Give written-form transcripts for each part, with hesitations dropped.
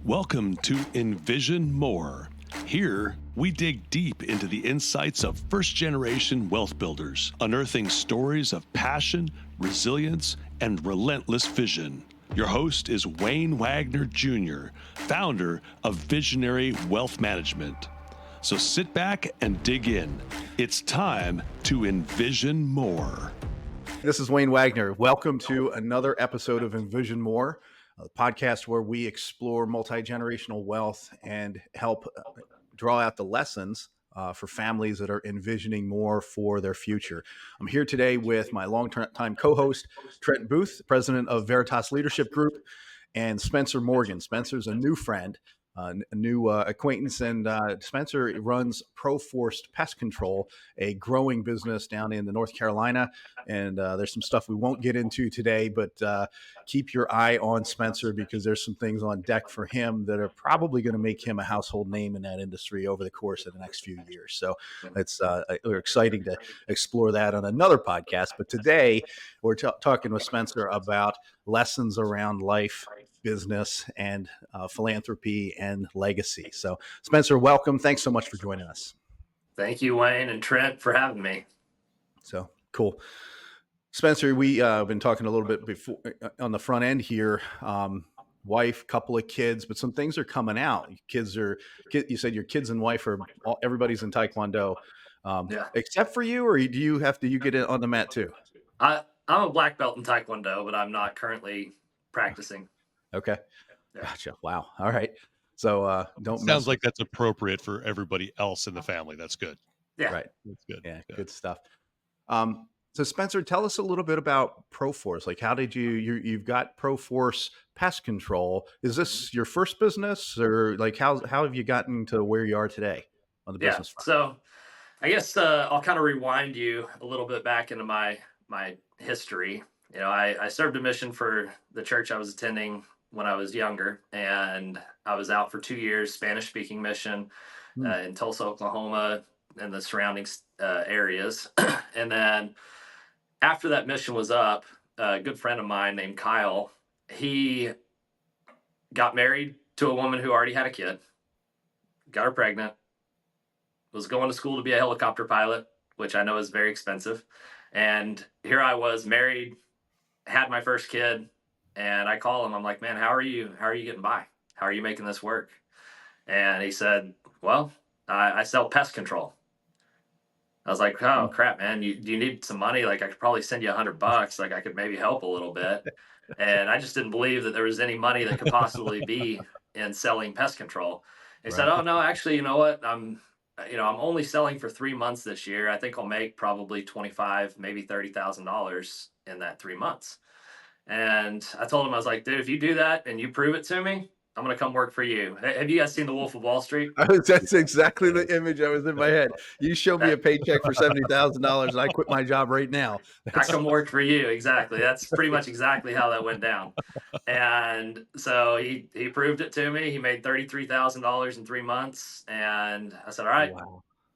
Welcome to Envizion More. Here, we dig deep into the insights of first-generation wealth builders, unearthing stories of passion, resilience, and relentless vision. Your host is Wayne Wagner Jr., founder of Visionary Wealth Management. So sit back and dig in. It's time to envision more. This is Wayne Wagner. Welcome to another episode of Envizion More, a podcast where we explore multi-generational wealth and help draw out the lessons for families that are envisioning more for their future. I'm here today with my long-time co-host, Trent Booth, president of Veritas Leadership Group, and Spenser Morgan. Spencer's a new friend, a new acquaintance, and Spenser runs ProForce Pest Control, a growing business down in the North Carolina. And there's some stuff we won't get into today, but keep your eye on Spenser because there's some things on deck for him that are probably going to make him a household name in that industry over the course of the next few years. So we're exciting to explore that on another podcast. But today we're talking with Spenser about lessons around life, business, and philanthropy and legacy. So Spenser, welcome. Thanks so much for joining us. Thank you, Wayne and Trent, for having me. So cool. Spenser, we have been talking a little bit before on the front end here. Wife, couple of kids, but some things are coming out. You said your kids and wife everybody's in Taekwondo, except for you, or do you get it on the mat too? I'm a black belt in Taekwondo, but I'm not currently practicing. Okay. Yeah. Gotcha. Wow. All right. So Sounds like that's appropriate for everybody else in the family. That's good. Yeah. Right. That's good. Yeah. Good stuff. So Spenser, tell us a little bit about ProForce. Like, how did you've got ProForce Pest Control? Is this your first business, or like how have you gotten to where you are today on the business front? So I guess I'll kind of rewind you a little bit back into my history. You know, I served a mission for the church I was attending when I was younger, and I was out for 2 years, Spanish-speaking mission in Tulsa, Oklahoma, and the surrounding areas. And then after that mission was up, a good friend of mine named Kyle, he got married to a woman who already had a kid, got her pregnant, was going to school to be a helicopter pilot, which I know is very expensive. And here I was, married, had my first kid, and I call him. I'm like, man, how are you getting by? How are you making this work? And he said, well, I sell pest control. I was like, oh crap, man, do you need some money? Like, I could probably send you $100. Like, I could maybe help a little bit. And I just didn't believe that there was any money that could possibly be in selling pest control. He said, oh no, actually, you know what? I'm only selling for 3 months this year. I think I'll make probably $25,000, maybe $30,000 in that 3 months. And I told him, I was like, dude, if you do that and you prove it to me, I'm going to come work for you. Have you guys seen The Wolf of Wall Street? That's exactly the image I was in my head. You show me a paycheck for $70,000 and I quit my job right now. I come work for you. Exactly. That's pretty much exactly how that went down. And so he proved it to me. He made $33,000 in 3 months. And I said, all right,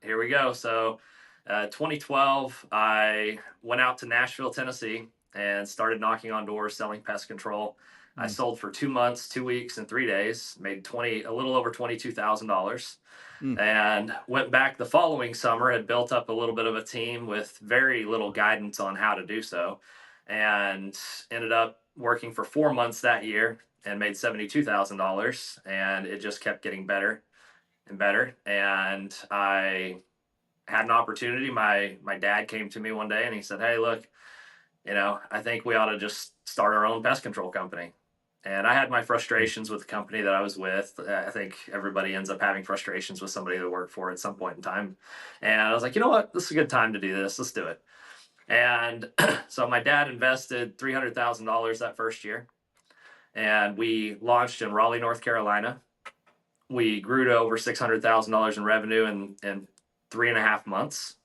Here we go. So 2012, I went out to Nashville, Tennessee, and started knocking on doors selling pest control. I sold for 2 months, 2 weeks, and 3 days, made a little over $22,000, and went back the following summer, had built up a little bit of a team with very little guidance on how to do so, and ended up working for 4 months that year and made $72,000, and it just kept getting better and better. And I had an opportunity. My dad came to me one day and he said, hey, look, I think we ought to just start our own pest control company. And I had my frustrations with the company that I was with. I think everybody ends up having frustrations with somebody they work for at some point in time. And I was like, you know what? This is a good time to do this. Let's do it. And so my dad invested $300,000 that first year. And we launched in Raleigh, North Carolina. We grew to over $600,000 in revenue in 3.5 months.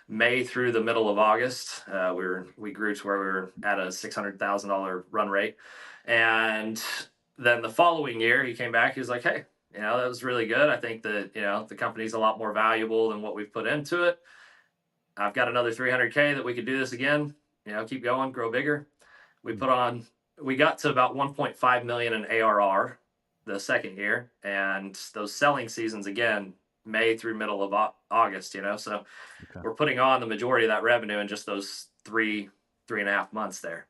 May through the middle of August, we grew to where we were at a $600,000 run rate. And then the following year, he came back. He was like, hey, that was really good. I think that, the company's a lot more valuable than what we've put into it. I've got another 300K that we could do this again, keep going, grow bigger. We got to about 1.5 million in ARR the second year, and those selling seasons again, May through middle of August. So Okay. we're putting on the majority of that revenue in just those 3.5 months there,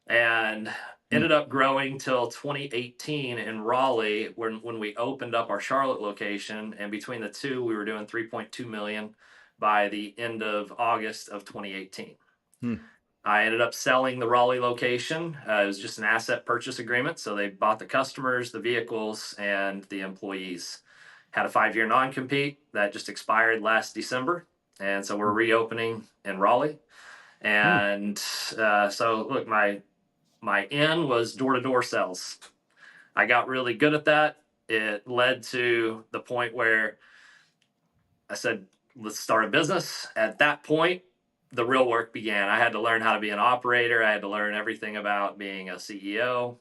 and Hmm. ended up growing till 2018 in Raleigh when we opened up our Charlotte location, and between the two we were doing 3.2 million by the end of August of 2018. Hmm. I ended up selling the Raleigh location. It was just an asset purchase agreement. So they bought the customers, the vehicles, and the employees. Had a 5-year non compete that just expired last December. And so we're reopening in Raleigh. Hmm. And so, look, my in was door to door sales. I got really good at that. It led to the point where I said, let's start a business. At that point, the real work began. I had to learn how to be an operator. I had to learn everything about being a CEO,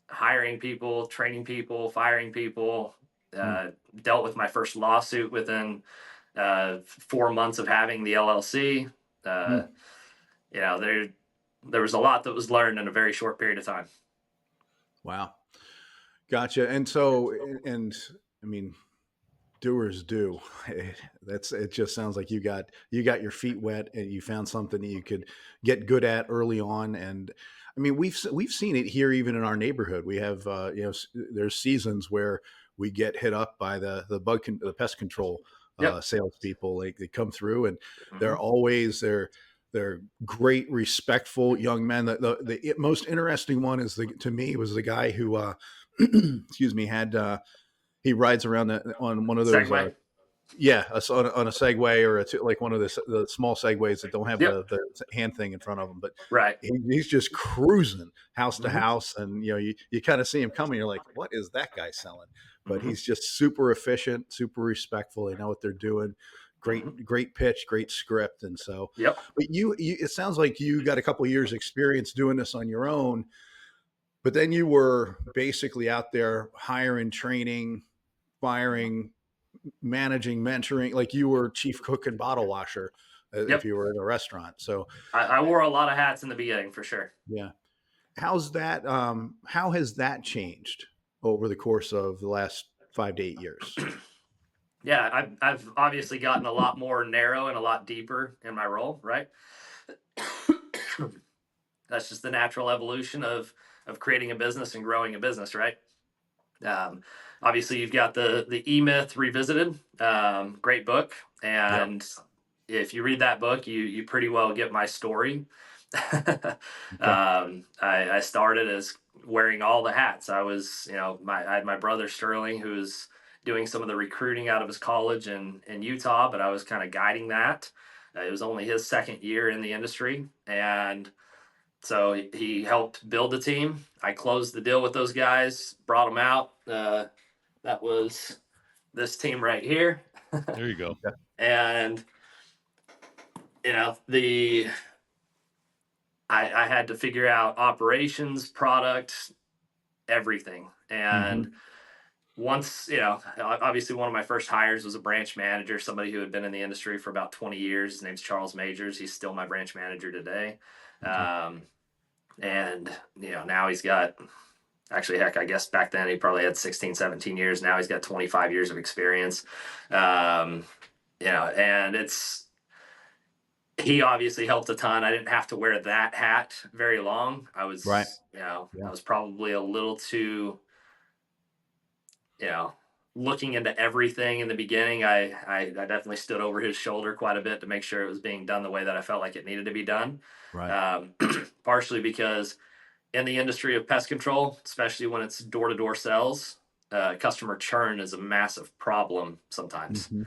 hiring people, training people, firing people. Hmm. Dealt with my first lawsuit within 4 months of having the LLC. Uh, Hmm. there was a lot that was learned in a very short period of time. Wow. Gotcha. And so, and I mean, doers do. It just sounds like you got your feet wet and you found something that you could get good at early on. And I mean, we've seen it here even in our neighborhood. We have there's seasons where we get hit up by the pest control Yep. salespeople. Like they come through and Hmm. they're great, respectful young men. The most interesting one to me was the guy who excuse me had he rides around on one of those Segway. yeah, on a Segway or like one of the small Segways that don't have Yep. the hand thing in front of them, but Right. he's just cruising house to Hmm. house, and you kind of see him coming. You're like, what is that guy selling? But Hmm. he's just super efficient, super respectful. They know what they're doing. Hmm. Great pitch, great script, and so. Yep. But it sounds like you got a couple of years experience doing this on your own. But then you were basically out there hiring, training, firing, managing, mentoring, like you were chief cook and bottle washer if Yep. you were in a restaurant. So I wore a lot of hats in the beginning for sure. yeah, how has that changed over the course of the last 5 to 8 years? Yeah, I've obviously gotten a lot more narrow and a lot deeper in my role, right? That's just the natural evolution of creating a business and growing a business, right? Um, Obviously, you've got the E Myth Revisited, great book, Yep. and if you read that book, you pretty well get my story. Okay. I started as wearing all the hats. I had my brother Sterling who was doing some of the recruiting out of his college in Utah, but I was kind of guiding that. It was only his second year in the industry, and so he helped build the team. I closed the deal with those guys, brought them out. That was this team right here, There you go. Okay. and the I had to figure out operations, product, everything. And Hmm. once, obviously one of my first hires was a branch manager, somebody who had been in the industry for about 20 years. His name's Charles Majors. He's still my branch manager today. Okay. Um, and, now he's got, actually, heck, I guess back then he probably had 16, 17 years. Now he's got 25 years of experience. Um, and he obviously helped a ton. I didn't have to wear that hat very long. Right. I Yeah. was probably a little too, you know, looking into everything in the beginning. I definitely stood over his shoulder quite a bit to make sure it was being done the way that I felt like it needed to be done. Right. Um, Partially because in the industry of pest control, especially when it's door to door sales, customer churn is a massive problem sometimes. Hmm.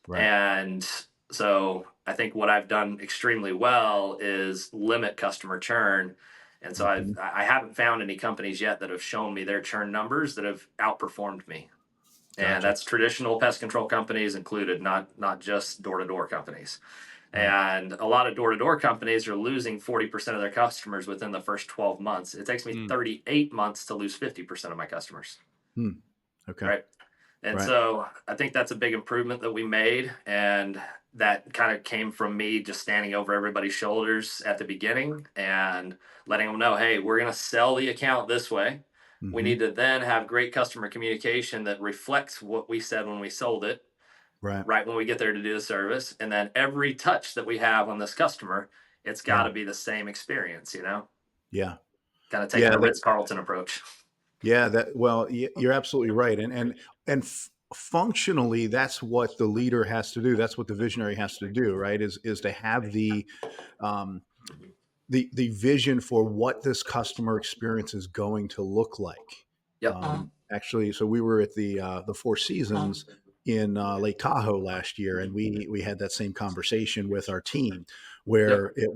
Right. And so I think what I've done extremely well is limit customer churn. And so Hmm. I haven't found any companies yet that have shown me their churn numbers that have outperformed me. And Gotcha. that's traditional pest control companies included, not just door to door companies. Right. And a lot of door to door companies are losing 40% of their customers within the first 12 months. It takes me Mm. 38 months to lose 50% of my customers. Hmm. Okay. Right. And Right. so I think that's a big improvement that we made. And that kind of came from me just standing over everybody's shoulders at the beginning and letting them know, hey, we're going to sell the account this way. We need to then have great customer communication that reflects what we said when we sold it, Right. right when we get there to do the service. And then every touch that we have on this customer, it's got to be the same experience, Yeah. kind of taking Yeah. a Ritz-Carlton approach. Yeah. You're absolutely right. And functionally, that's what the leader has to do. That's what the visionary has to do, right? Is to have um, the vision for what this customer experience is going to look like. Yep. Actually, so we were at the Four Seasons in Lake Tahoe last year, and we had that same conversation with our team, where Yep.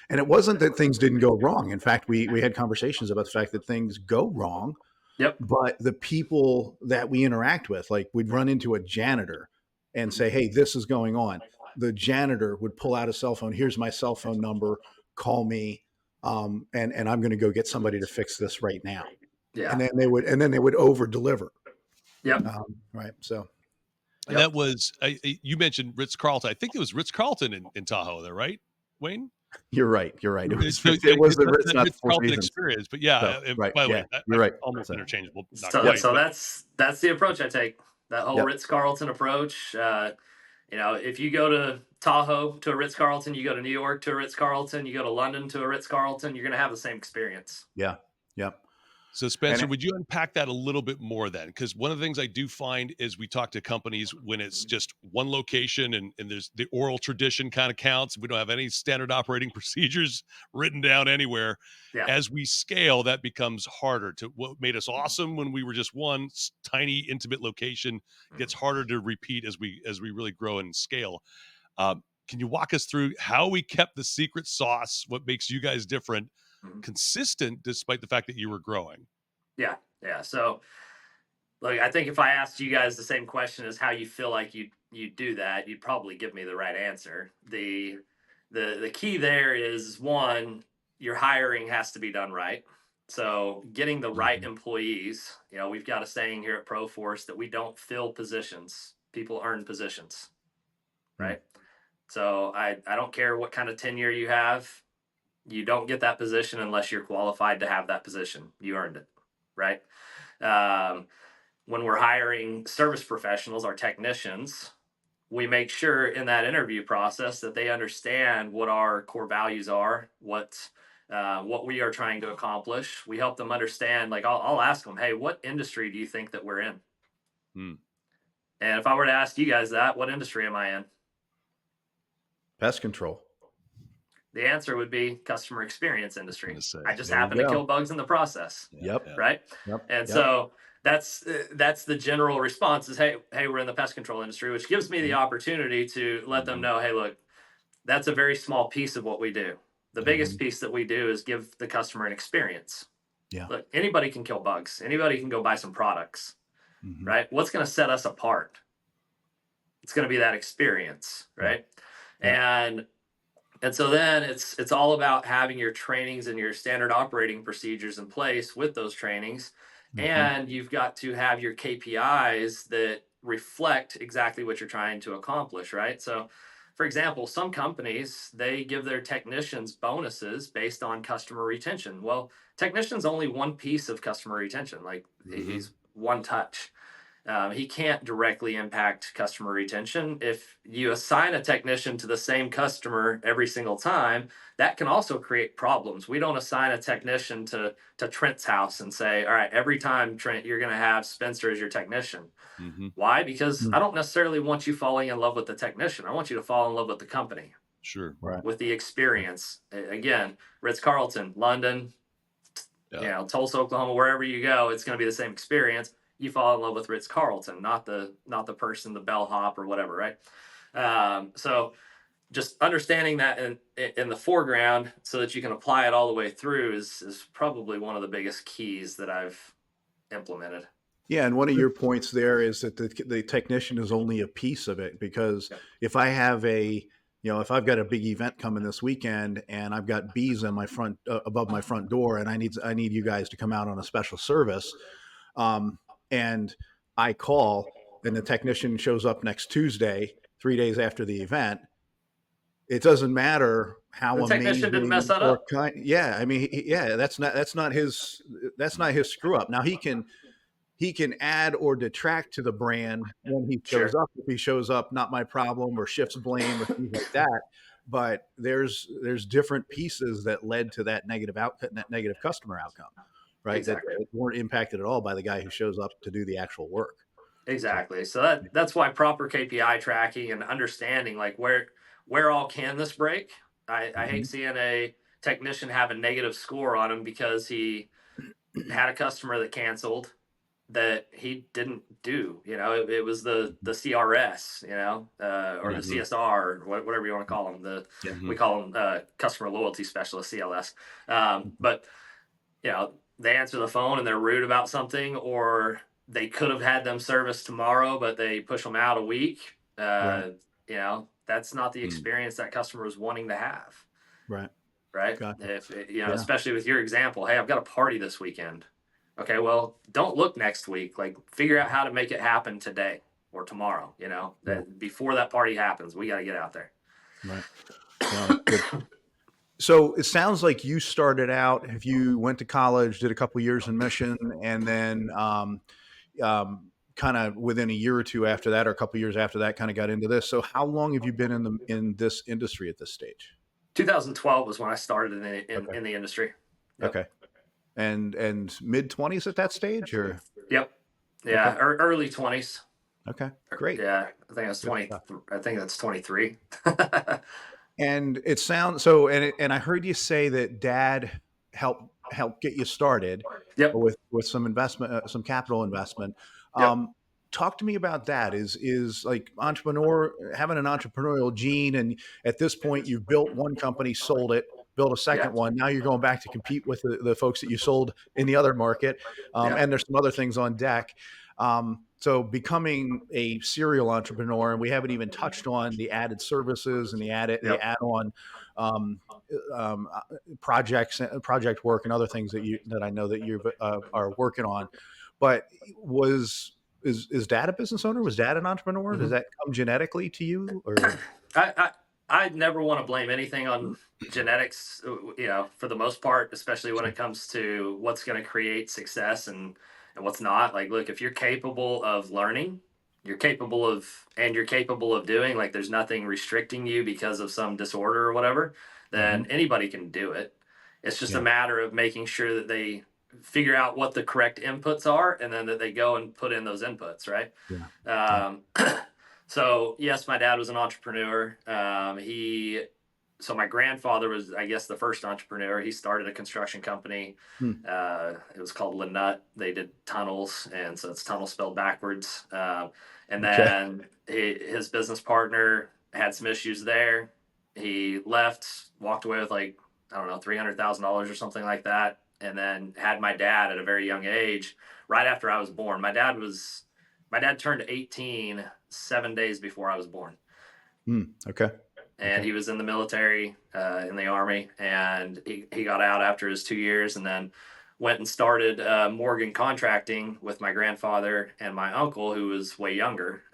it wasn't that things didn't go wrong. In fact, we had conversations about the fact that things go wrong, Yep. but the people that we interact with, like we'd run into a janitor and say, "Hey, this is going on." The janitor would pull out a cell phone. Here's my cell phone number. Call me, and I'm going to go get somebody to fix this right now. Yeah. And then they would over deliver. Yep. Right. So. And that was you mentioned Ritz-Carlton. I think it was Ritz-Carlton in Tahoe, there, right, Wayne? You're right. It was So, the Ritz, not the Four Ritz-Carlton Seasons. experience. But yeah, So, right. by the Yeah, way, you're right. almost So. interchangeable. Not So, quite, so but that's the approach I take. That whole Ritz-Carlton approach. If you go to Tahoe to a Ritz-Carlton, you go to New York to a Ritz-Carlton, you go to London to a Ritz-Carlton, you're going to have the same experience. Yeah. Yep. So Spencer, would you unpack that a little bit more then? Because one of the things I do find is we talk to companies when it's just one location and there's the oral tradition kind of counts. We don't have any standard operating procedures written down anywhere. Yeah. As we scale, that becomes harder. To what made us awesome when we were just one tiny intimate location gets harder to repeat as we really grow and scale. Can you walk us through how we kept the secret sauce, what makes you guys different, consistent despite the fact that you were growing? Yeah. So, look, I think if I asked you guys the same question as how you feel like you do that, you'd probably give me the right answer. The key there is, one, your hiring has to be done right. So getting the right employees. We've got a saying here at ProForce that we don't fill positions; people earn positions, right? So I don't care what kind of tenure you have. You don't get that position unless you're qualified to have that position. You earned it, right? When we're hiring service professionals, our technicians, we make sure in that interview process that they understand what our core values are, what we are trying to accomplish. We help them understand. Like I'll ask them, "Hey, what industry do you think that we're in?" And if I were to ask you guys that, what industry am I in? Pest control. The answer would be customer experience industry. I just There happen you to go. kill bugs in the process. Yep. Right. Yep. And so that's the general response is, hey, we're in the pest control industry, which gives me the opportunity to let them know, hey, look, that's a very small piece of what we do. The biggest piece that we do is give the customer an experience. Yeah. Look, anybody can kill bugs. Anybody can go buy some products, right? What's going to set us apart? It's going to be that experience, right? And so then it's all about having your trainings and your standard operating procedures in place with those trainings. And you've got to have your KPIs that reflect exactly what you're trying to accomplish, right? So, for example, some companies, they give their technicians bonuses based on customer retention. Well, technician's only one piece of customer retention. Like he's one touch. He can't directly impact customer retention. If you assign a technician to the same customer every single time, that can also create problems. We don't assign a technician to Trent's house and say, all right, every time, Trent, you're going to have Spenser as your technician. Why? Because I don't necessarily want you falling in love with the technician. I want you to fall in love with the company. Sure. Right. With the experience. Again, Ritz-Carlton, London, Tulsa, Oklahoma, wherever you go, it's going to be the same experience. You fall in love with Ritz-Carlton, not the person, the bellhop or whatever, right? So just understanding that in the foreground so that you can apply it all the way through is probably one of the biggest keys that I've implemented. Yeah, and one of your points there is that the technician is only a piece of it, because if I have if I've got a big event coming this weekend and I've got bees on my front above my front door, and I need you guys to come out on a special service, and I call and the technician shows up next Tuesday, 3 days after the event, it doesn't matter how The technician didn't mess amazing that or up. kind. Yeah, I mean, yeah, that's not his screw up. Now he can add or detract to the brand when he shows Sure. up. If he shows up, not my problem, or shifts blame or things like that. But there's different pieces that led to that negative outcome, that negative customer outcome, right? That Exactly. weren't impacted at all by the guy who shows up to do the actual work. So Exactly. So that's why proper KPI tracking and understanding like where all can this break. I hate mhm. seeing a technician have a negative score on him because he had a customer that canceled that he didn't do. It was the CRS, or Yeah, the Hmm. CSR, or whatever you want to call them. yeah, We Hmm. call them customer loyalty specialist, CLS. But they answer the phone and they're rude about something, or they could have had them serviced tomorrow, but they push them out a week. right, That's not the Hmm. experience that customer is wanting to have, right, right? gotcha. If Yeah, especially with your example, hey, I've got a party this weekend. Okay, well, don't look next week. Like, figure out how to make it happen today or tomorrow. yeah, That before that party happens, we got to get out there. right. No, that's good. So it sounds like you started out. If you went to college, did a couple years in mission, and then kind of within a year or two after that, or a couple years after that, kind of got into this. So how long have you been in this industry at this stage? 2012 was when I started in the, in, Okay. in the industry. Yep. Okay. And mid-20s at that stage, or Yep. okay. Yeah. Early 20s. Okay. Great. Yeah. I think that's Good 20. stuff. I think that's 23. And it sounds so. And I heard you say that Dad helped get you started Yep. with some investment, some capital investment. Yep. Um, Talk to me about that. Is like entrepreneur having an entrepreneurial gene, and at this point, you've built one company, sold it, built a Yeah. second one. Now you're going back to compete with the folks that you sold in the other market, Yeah. and there's some other things on deck. So becoming a serial entrepreneur, and we haven't even touched on the added services and the Yep. add-on um, um, projects, project work, and other things that I know that you are working on. But was is Dad a business owner? Was Dad an entrepreneur? Does Mhm. that come genetically to you, or I, I I never want to blame anything on genetics, for the most part, especially when sure. it comes to what's going to create success and what's not. Like, look, if you're capable of learning, you're capable of doing, like, there's nothing restricting you because of some disorder or whatever, Hmm. then anybody can do it. It's just a Yeah, matter of making sure that they figure out what the correct inputs are and then that they go and put in those inputs, right? yeah, yeah. Um, so yes, my dad was an entrepreneur. So my grandfather was, I guess, the first entrepreneur. He started a construction company. Hmm. It was called Lanut. They did tunnels, and so it's tunnel spelled backwards. And Okay. then his business partner had some issues there. He left, walked away with, like, I don't know, $300,000 or something like that, and then had my dad at a very young age, right after I was born. My dad turned 18 7 days before I was born, Hmm. Okay. and Okay. he was in the military, in the army, and he got out after his 2 years, and then went and started Morgan Contracting with my grandfather and my uncle, who was way younger,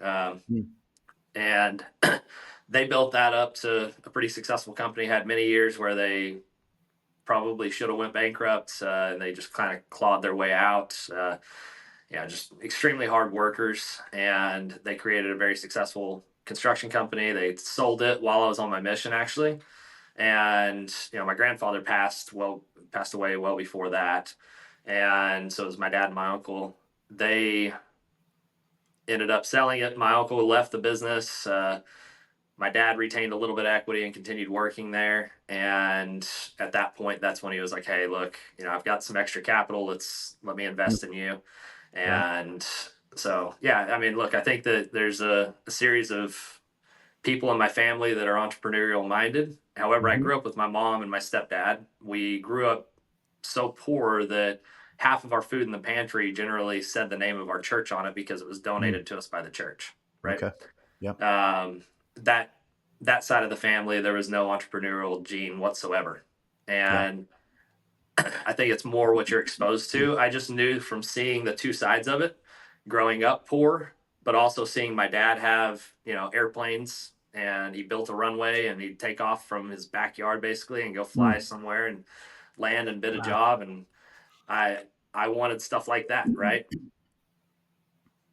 Hmm. and they built that up to a pretty successful company. Had many years where they probably should have went bankrupt, and they just kind of clawed their way out. Yeah, just extremely hard workers, and they created a very successful construction company. They sold it while I was on my mission, actually, and my grandfather passed away well before that, and so it was my dad and my uncle. They ended up selling it. My uncle left the business. My dad retained a little bit of equity and continued working there. And at that point, that's when he was like, "Hey, look, I've got some extra capital. Let me Hmm. invest in you." Right. And so, yeah, I mean, look, I think that there's a series of people in my family that are entrepreneurial minded. However, I Hmm. grew up with my mom and my stepdad. We grew up so poor that half of our food in the pantry generally said the name of our church on it because it was Hmm. donated to us by the church, right? Okay. Yeah. um, that that side of the family, there was no entrepreneurial gene whatsoever, Yeah. and I think it's more what you're exposed to. I just knew from seeing the two sides of it, growing up poor, but also seeing my dad have airplanes and he built a runway, and he'd take off from his backyard basically and go fly Mm. somewhere and land and bid a Wow. job. And I I wanted stuff like that, right?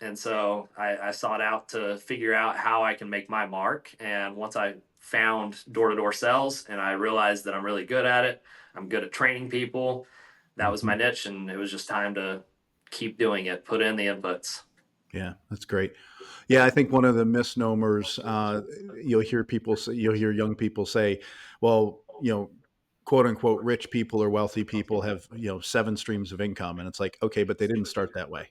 And so I sought out to figure out how I can make my mark. And once I found door to door sales and I realized that I'm really good at it, I'm good at training people, that was my Mhm. niche. And it was just time to keep doing it, put in the inputs. Yeah, that's great. Yeah, I think one of the misnomers you'll hear young people say, well, quote unquote, rich people or wealthy people have, 7 streams of income. And it's like, okay, but they didn't start that way.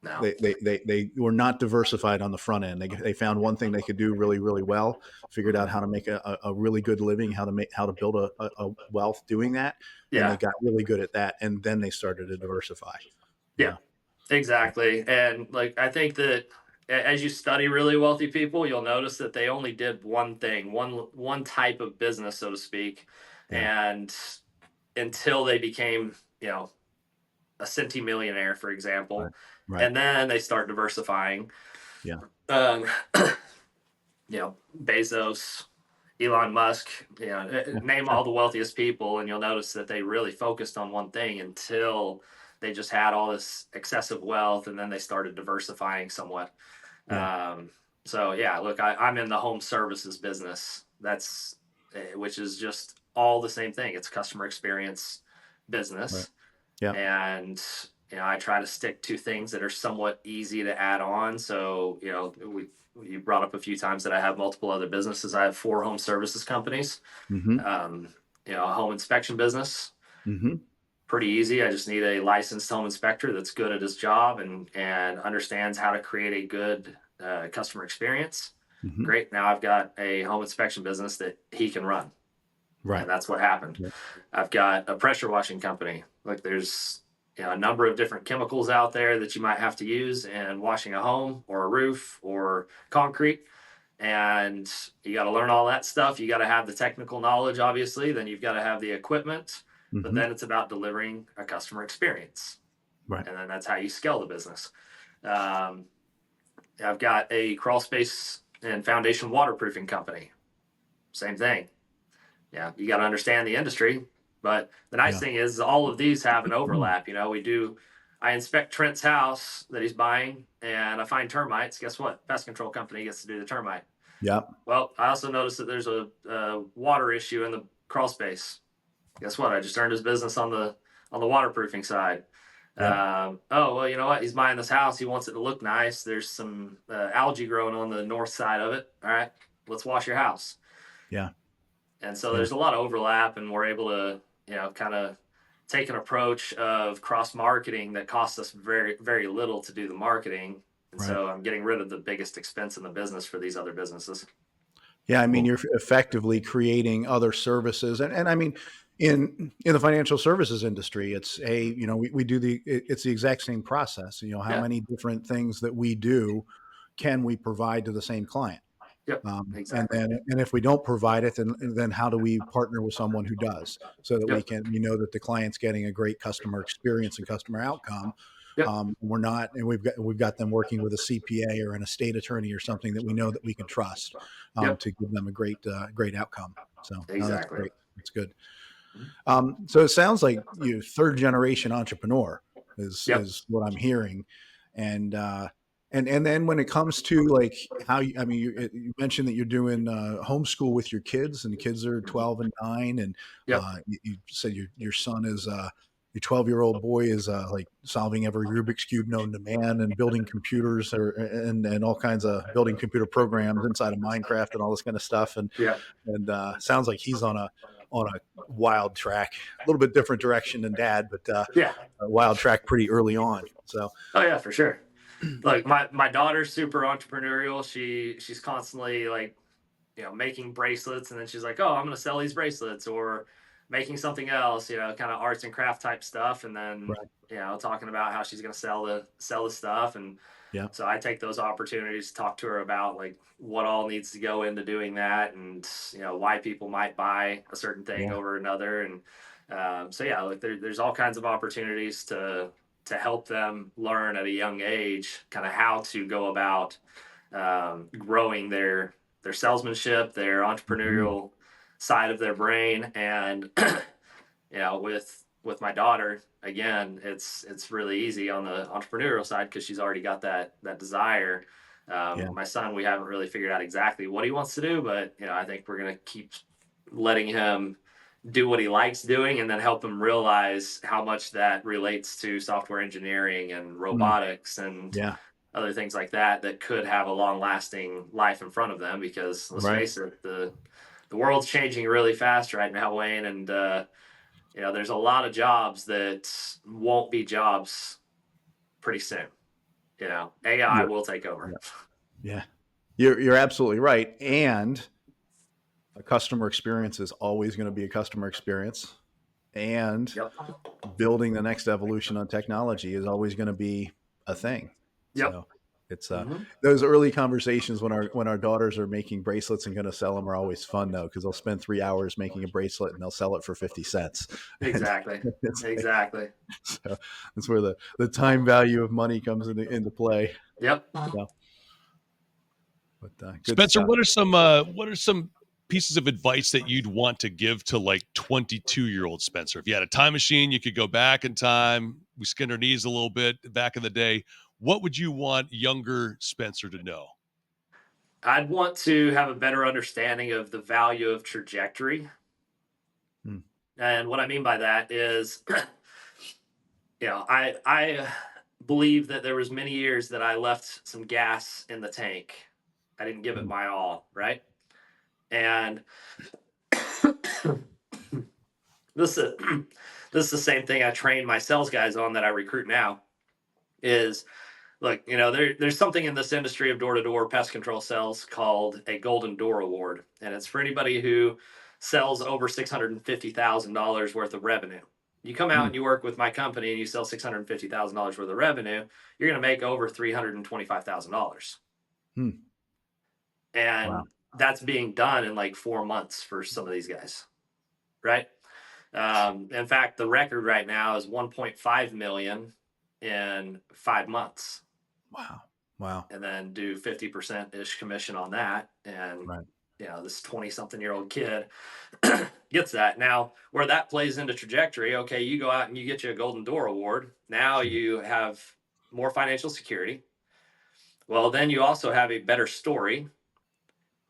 Now, They were not diversified on the front end. They found one thing they could do really, really well, figured out how to make a really good living, how to build a wealth doing that. And they yeah, got really good at that. And then they started to diversify. yeah, Yeah. exactly. And like, I think that as you study really wealthy people, you'll notice that they only did one thing, one type of business, so to speak. Yeah. And until they became, a millionaire, for Right. example, Right. and then they start diversifying. Yeah. Um, Bezos, Elon Musk, Yeah. name Sure. all the wealthiest people, and you'll notice that they really focused on one thing until they just had all this excessive wealth, and then they started diversifying somewhat. Yeah. Um, so yeah, look, I'm in the home services business. That's which is just all the same thing. It's customer experience Right. business, Yeah. and I try to stick to things that are somewhat easy to add on. So you brought up a few times that I have multiple other businesses. I have 4 home services companies. Mm-hmm. um, a home inspection business, Mm-hmm. pretty easy. I just need a licensed home inspector that's good at his job and understands how to create a good customer experience. Mm-hmm. Great, now I've got a home inspection business that he can run, Right. and that's what happened. Yeah. I've got a pressure washing company. Like, there's a number of different chemicals out there that you might have to use in washing a home or a roof or concrete. And you got to learn all that stuff. You got to have the technical knowledge, obviously. Then you've got to have the equipment. But Mm-hmm. then it's about delivering a customer experience. Right. And then that's how you scale the business. Um, I've got a crawl space and foundation waterproofing company. Same thing. Yeah, you got to understand the industry. But the nice Yeah. thing is all of these have an overlap. I inspect Trent's house that he's buying, and I find termites. Guess what? Pest control company gets to do the termite. Yeah. Well, I also noticed that there's a water issue in the crawl space. Guess what? I just earned his business on the waterproofing side. Yeah. Oh well, you know what? He's buying this house. He wants it to look nice. There's some algae growing on the north side of it. All right, let's wash your house. Yeah. And so Yeah. there's a lot of overlap, and we're able to, kind of take an approach of cross marketing that costs us very, very little to do the marketing. And Right. so I'm getting rid of the biggest expense in the business for these other businesses. Yeah. I mean, Well, you're effectively creating other services, and I mean, in the financial services industry, we do it's the exact same process. How Yeah. many different things that we do can we provide to the same client? Yep. And Exactly. then if we don't provide it, then how do we partner with someone who does, so that Yep. we know that the client's getting a great customer experience and customer outcome. Yep. We're not, and we've got them working with a CPA or an estate attorney or something that we know that we can trust, Yep. to give them a great outcome. So no, that's Exactly. great. That's good. So it sounds like you third generation entrepreneur Yep. is what I'm hearing, and and then when it comes to like I mean, you mentioned that you're doing homeschool with your kids, and the kids are Mhm. 12 and 9, and Yep. you said your son is your 12-year-old boy is like solving every Rubik's cube known to man and building computers and all kinds of building computer programs inside of Minecraft and all this kind of stuff, Yeah. and sounds like he's on a wild track, a little bit different direction than dad, but Yeah. a wild track pretty early on. So Oh yeah, for sure. Like, my daughter's super entrepreneurial. She's constantly, like, making bracelets, and then she's like, "Oh, I'm gonna sell these bracelets," or making something else, kind of arts and craft type stuff, and then right, talking about how she's gonna sell the stuff. And yeah, so I take those opportunities to talk to her about, like, what all needs to go into doing that, and why people might buy a certain thing yeah, over another. And so yeah, like, there's all kinds of opportunities to help them learn at a young age kind of how to go about growing salesmanship, their entrepreneurial side of their brain. And with my daughter, again, it's really easy on the entrepreneurial side because she's already got that desire. My son, we haven't really figured out exactly what he wants to do, but I think we're gonna keep letting him do what he likes doing, and then help him realize how much that relates to software engineering and robotics and other things like that could have a long lasting life in front of them. Because let's face it, the world's changing really fast right now, Wayne, and there's a lot of jobs that won't be jobs pretty soon. AI will take over. Yeah. You're absolutely right. And a customer experience is always going to be a customer experience. And building the next evolution on technology is always going to be a thing. So it's those early conversations when our daughters are making bracelets and going to sell them are always fun, though, because they'll spend 3 hours making a bracelet and they'll sell it for 50 cents. Exactly. Exactly. So that's where the time value of money comes into play. Yep. So, but Spenser, what are some pieces of advice that you'd want to give to like 22-year-old Spenser? If you had a time machine, you could go back in time. We skinned our knees a little bit back in the day. What would you want younger Spenser to know? I'd want to have a better understanding of the value of trajectory. And what I mean by that is, I believe that there was many years that I left some gas in the tank. I didn't give it my all, right? And this is the same thing I train my sales guys on that I recruit now. Is look, there's something in this industry of door-to-door pest control sales called a Golden Door Award, and it's for anybody who sells over $650,000 worth of revenue. You come out and you work with my company and you sell $650,000 worth of revenue, you're going to make over $325,000. And that's being done in like 4 months for some of these guys, right? In fact, the record right now is 1.5 million in 5 months. Wow. And then do 50% ish commission on that. And this 20-something-year-old kid gets that. Now, where that plays into trajectory, okay, you go out and you get you a Golden Door Award. Now you have more financial security. Well, then you also have a better story.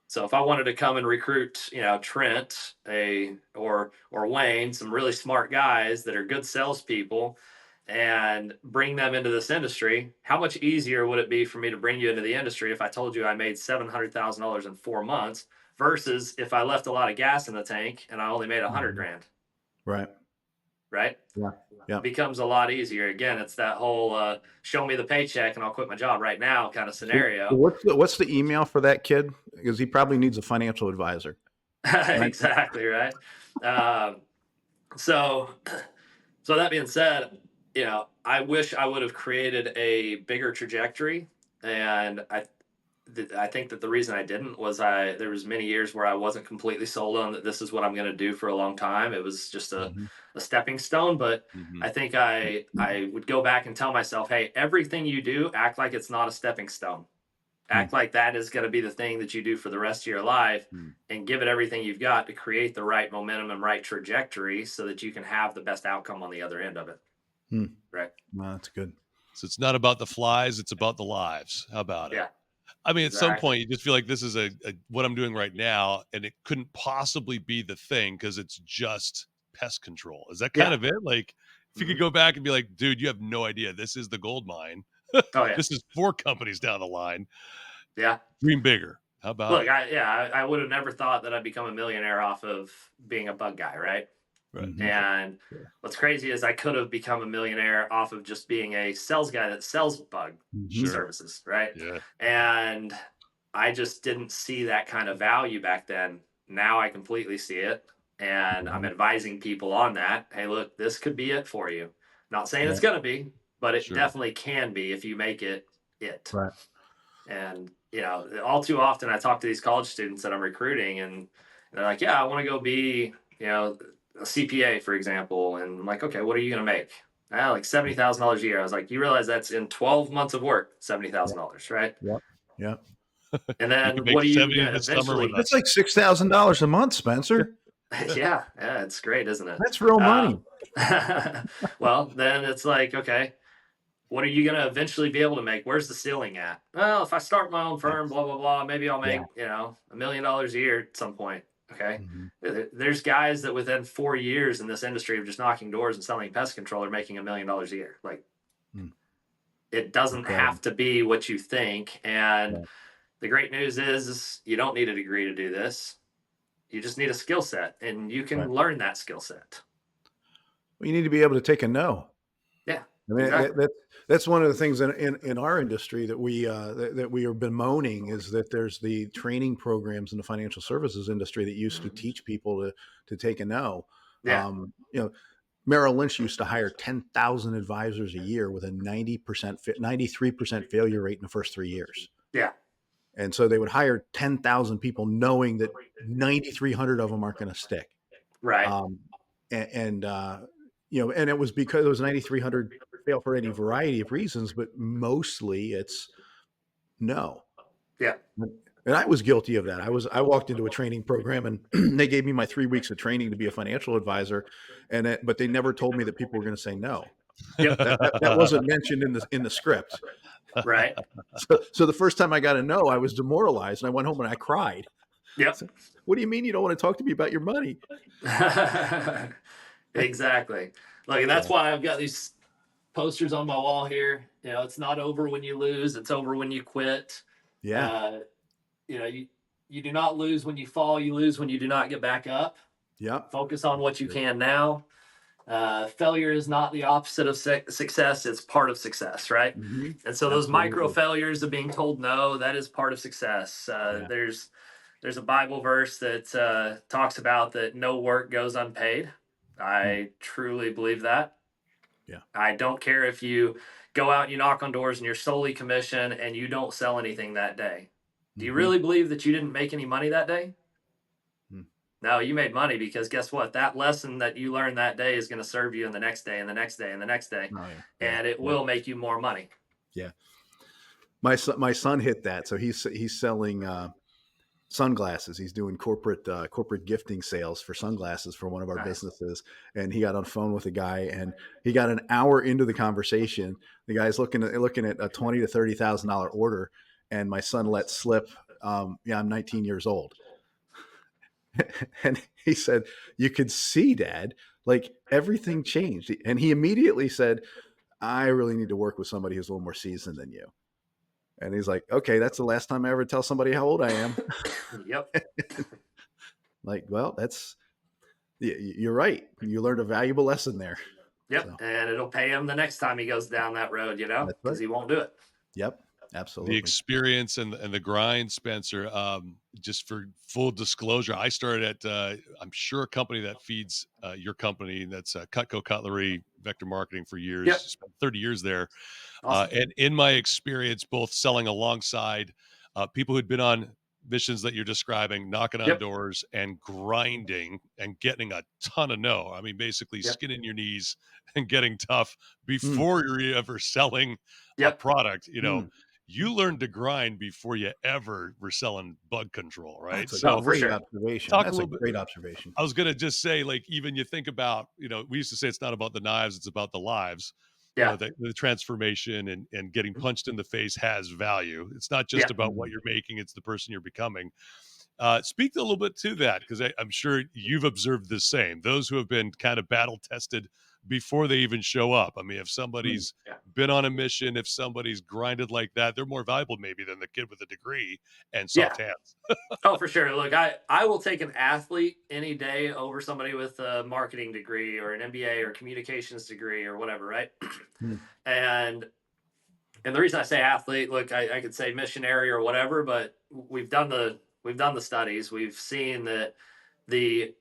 So if I wanted to come and recruit, Trent, or Wayne, some really smart guys that are good salespeople, and bring them into this industry, how much easier would it be for me to bring you into the industry if I told you I made $700,000 in 4 months versus if I left a lot of gas in the tank and I only made $100,000? Right. Yeah. It becomes a lot easier. Again, it's that whole show me the paycheck and I'll quit my job right now kind of scenario. What's the email for that kid? Because he probably needs a financial advisor. Exactly. Right. So that being said, I wish I would have created a bigger trajectory. And I think that the reason I didn't was there was many years where I wasn't completely sold on that this is what I'm going to do for a long time. It was just a stepping stone. But I think I would go back and tell myself, hey, everything you do, act like it's not a stepping stone. Act like that is going to be the thing that you do for the rest of your life, and give it everything you've got to create the right momentum and right trajectory so that you can have the best outcome on the other end of it. Right. Well, that's good. So it's not about the flies, it's about the lives. How about it? Yeah. I mean, at some point you just feel like this is a what I'm doing right now, and it couldn't possibly be the thing because it's just pest control. Is that kind of it? Like, if you could go back and be like, dude, you have no idea. This is the gold mine. This is 4 companies down the line. Yeah. Dream bigger. How about Look, I would have never thought that I'd become a millionaire off of being a bug guy, right? And what's crazy is I could have become a millionaire off of just being a sales guy that sells bug services, right? Yeah. And I just didn't see that kind of value back then. Now I completely see it. And I'm advising people on that. Hey, look, this could be it for you. Not saying it's going to be, but it definitely can be if you make it. Right. And, all too often I talk to these college students that I'm recruiting, and they're like, yeah, I want to go be, a CPA, for example. And I'm like, okay, what are you going to make? Like $70,000 a year. I was like, you realize that's in 12 months of work, $70,000, right? Yep. And You then can make what are you 70 going to this summer with eventually? That's us. like $6,000 a month, Spencer. Yeah, it's great, isn't it? That's real money. Well, then it's like, okay, what are you going to eventually be able to make? Where's the ceiling at? Well, if I start my own firm, blah, blah, blah, maybe I'll Yeah. make, $1 million a year at some point. Okay. Mhm. There's guys that within 4 years in this industry of just knocking doors and selling pest control are making $1 million a year. Like, Mm. it doesn't Incredible. have to be what you think. And Yeah. the great news is you don't need a degree to do this. You just need a skill set, and you can Right. learn that skill set. Well, you need to be able to take a no. Yeah, I mean, exactly. that's one of the things in our industry that we are bemoaning is that there's the training programs in the financial services industry that used to teach people to take a no. Yeah, Merrill Lynch used to hire 10,000 advisors a year with a 93% failure rate in the first 3 years. yeah, And so they would hire 10,000 people knowing that 9,300 of them aren't going to stick. right. Um, and it was because it was 9,300 fail for any variety of reasons, but mostly it's no. Yeah, And I was guilty of that. I walked into a training program and they gave me my 3 weeks of training to be a financial advisor, but they never told me that people were going to say no. yep, That wasn't mentioned in the script. right. So the first time I got a no, I was demoralized and I went home and I cried. Yep. So, what do you mean you don't want to talk to me about your money? Exactly. Look, and that's So, why I've got these posters on my wall here. It's not over when you lose, it's over when you quit. yeah. Uh, you do not lose when you fall, you lose when you do not get back up. Yep. Focus on what you can now. Failure is not the opposite of success, it's part of success, right? Mm-hmm. And so those micro failures of being told no, that is part of success. Yeah. There's a Bible verse that talks about that no work goes unpaid. I truly believe that. Yeah. I don't care if you go out and you knock on doors and you're solely commission and you don't sell anything that day. Do you really believe that you didn't make any money that day? No, you made money because guess what? That lesson that you learned that day is going to serve you in the next day and the next day and the next day. Oh, yeah. And it will make you more money. Yeah. My son hit that. So he's selling sunglasses. He's doing corporate gifting sales for sunglasses for one of our businesses. And he got on the phone with a guy and he got an hour into the conversation. The guy's looking at a $20,000 to $30,000 order. And my son let slip. I'm 19 years old. And he said, you could see, Dad, like everything changed. And he immediately said, I really need to work with somebody who's a little more seasoned than you. And he's like, okay, that's the last time I ever tell somebody how old I am. Yep. Like, well, you're right. You learned a valuable lesson there. Yep. So, and it'll pay him the next time he goes down that road, because right. he won't do it. Yep. Absolutely. The experience and the grind, Spencer. Just for full disclosure, I started at I'm sure a company that feeds your company. That's Cutco Cutlery Vector Marketing for years. Yep. Spent 30 years there. Awesome. And in my experience, both selling alongside people who'd been on missions that you're describing, knocking on doors and grinding and getting a ton of no. I mean, basically skin in your knees and getting tough before you're ever selling a product, you learned to grind before you ever were selling bug control, right? That's for sure. observation. Talk That's a a little bit. great observation. I was going to just say, like, even you think about, we used to say it's not about the knives, it's about the lives. Yeah. The transformation and getting punched in the face has value. It's not just about what you're making, it's the person you're becoming. Speak a little bit to that, because I'm sure you've observed the same. Those who have been kind of battle tested before they even show up. I mean, if somebody's been on a mission, if somebody's grinded like that, they're more valuable maybe than the kid with a degree and soft hands. Oh, for sure. Look, I will take an athlete any day over somebody with a marketing degree or an MBA or communications degree or whatever, right? And the reason I say athlete, look, I could say missionary or whatever, but we've done the studies. We've seen that the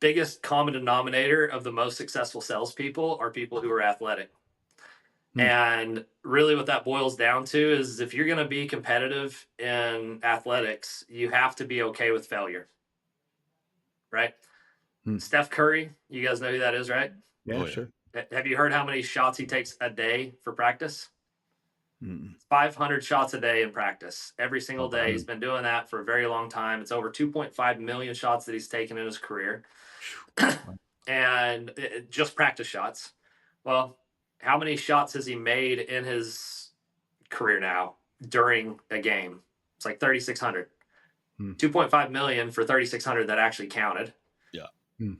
biggest common denominator of the most successful salespeople are people who are athletic. And really what that boils down to is if you're going to be competitive in athletics, you have to be okay with failure. Right? Steph Curry, you guys know who that is, right? Yeah, sure. Have you heard how many shots he takes a day for practice? Mm. 500 shots a day in practice every Oh, single wow. day. He's been doing that for a very long time. It's over 2.5 million shots that he's taken in his career. And just practice shots. Well, how many shots has he made in his career now during a game? It's like 3,600. 2.5 million for 3,600 that actually counted. Yeah.